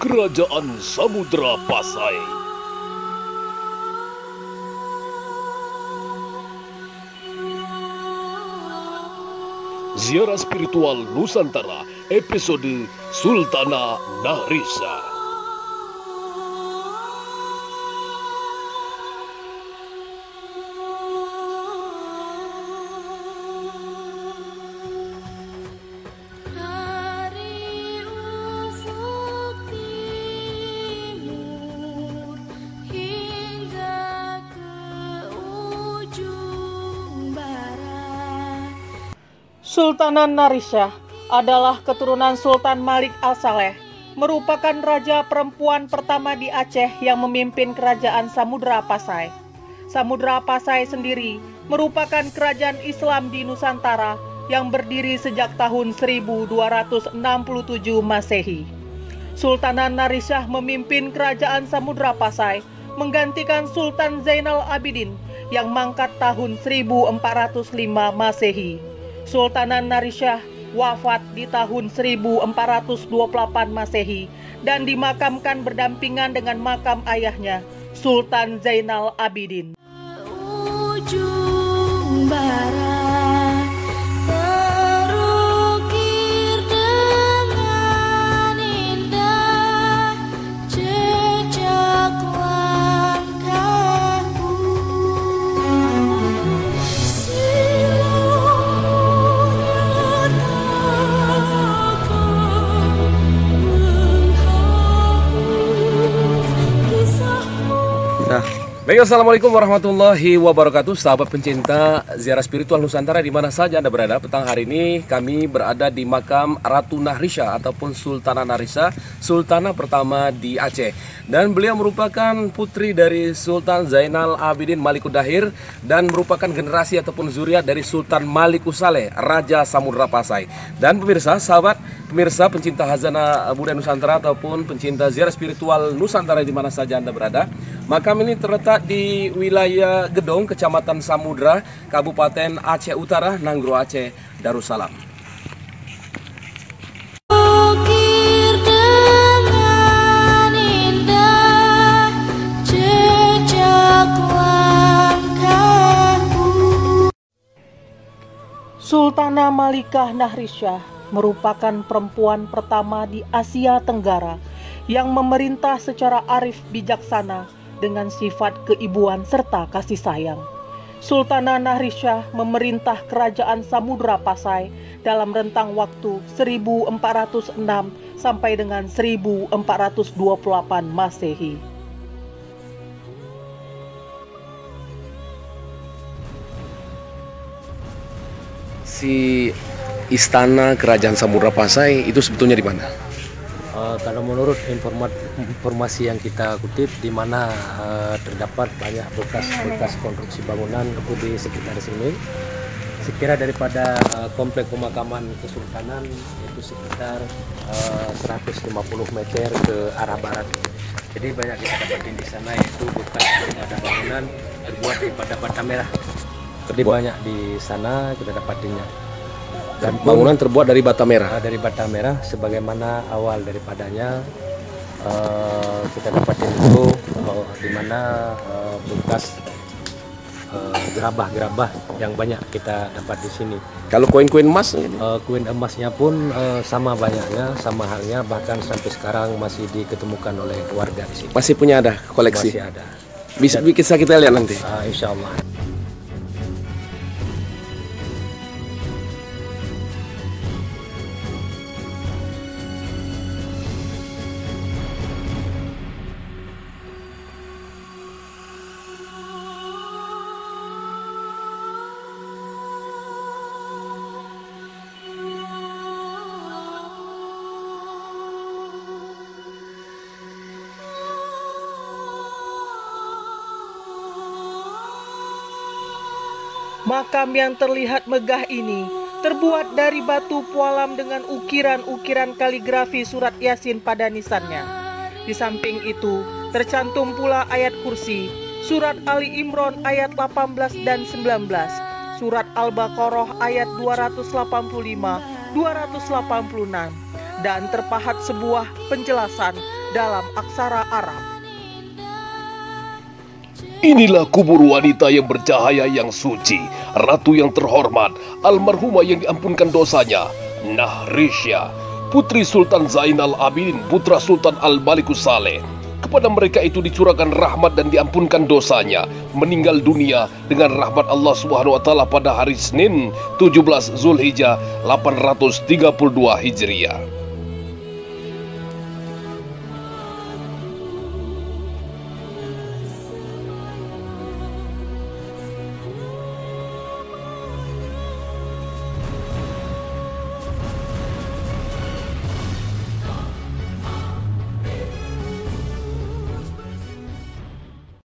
Kerajaan Samudra Pasai. Ziarah Spiritual Nusantara, episode Sultana Nahrisa. Sultana Nahrisa adalah keturunan Sultan Malik Al-Saleh, merupakan raja perempuan pertama di Aceh yang memimpin kerajaan Samudra Pasai. Samudra Pasai sendiri merupakan kerajaan Islam di Nusantara yang berdiri sejak tahun 1267 Masehi. Sultana Nahrisa memimpin kerajaan Samudra Pasai menggantikan Sultan Zainal Abidin yang mangkat tahun 1405 Masehi. Sultana Nahrisa wafat di tahun 1428 Masehi dan dimakamkan berdampingan dengan makam ayahnya, Sultan Zainal Abidin. Ujung barat terukir dengan indah jejak langkahku. Baik, assalamualaikum warahmatullahi wabarakatuh. Sahabat pencinta ziarah spiritual Nusantara di mana saja Anda berada. Petang hari ini kami berada di makam Ratu Nahrisa ataupun Sultana Nahrisa, Sultana pertama di Aceh. Dan beliau merupakan putri dari Sultan Zainal Abidin Malikudahir dan merupakan generasi ataupun zuriat dari Sultan Malikusaleh, Raja Samudra Pasai. Dan pemirsa, sahabat pemirsa pencinta Hazanah Budaya Nusantara ataupun pencinta ziarah spiritual Nusantara di mana saja Anda berada, makam ini terletak di wilayah Gedong, Kecamatan Samudra, Kabupaten Aceh Utara, Nanggro Aceh, Darussalam. Sultana Malikah Nahrisa merupakan perempuan pertama di Asia Tenggara yang memerintah secara arif bijaksana dengan sifat keibuan serta kasih sayang. Sultana Nahrisa memerintah kerajaan Samudra Pasai dalam rentang waktu 1406 sampai dengan 1428 Masehi. Si istana kerajaan Samudra Pasai itu sebetulnya di mana? Kalau menurut informasi yang kita kutip, di mana terdapat banyak bekas konstruksi bangunan itu di sekitar sini. Sekira daripada komplek pemakaman kesultanan itu sekitar 150 meter ke arah barat. Jadi banyak kita dapatin di sana yaitu bekas daripada bangunan terbuat daripada bata merah. Jadi banyak di sana kita dapatinnya. Dan bangunan terbuat dari bata merah. Dari bata merah, sebagaimana awal daripadanya kita dapatin itu di mana bekas gerabah-gerabah yang banyak kita dapat di sini. Kalau koin-koin emas? Koin emasnya pun sama banyaknya, sama halnya, bahkan sampai sekarang masih diketemukan oleh warga di sini. Masih punya ada koleksi? Masih ada. Bisa kita lihat nanti? Insya Allah. Makam yang terlihat megah ini terbuat dari batu pualam dengan ukiran-ukiran kaligrafi surat Yasin pada nisannya. Di samping itu, tercantum pula ayat kursi, surat Ali Imran ayat 18 dan 19, surat Al-Baqarah ayat 285, 286, dan terpahat sebuah penjelasan dalam aksara Arab. Inilah kubur wanita yang bercahaya yang suci, ratu yang terhormat, almarhumah yang diampunkan dosanya, Nahrisya, putri Sultan Zainal Abidin, putra Sultan Al-Malikus Saleh. Kepada mereka itu dicurahkan rahmat dan diampunkan dosanya, meninggal dunia dengan rahmat Allah Subhanahu wa taala pada hari Senin 17 Zulhijjah 832 Hijriah.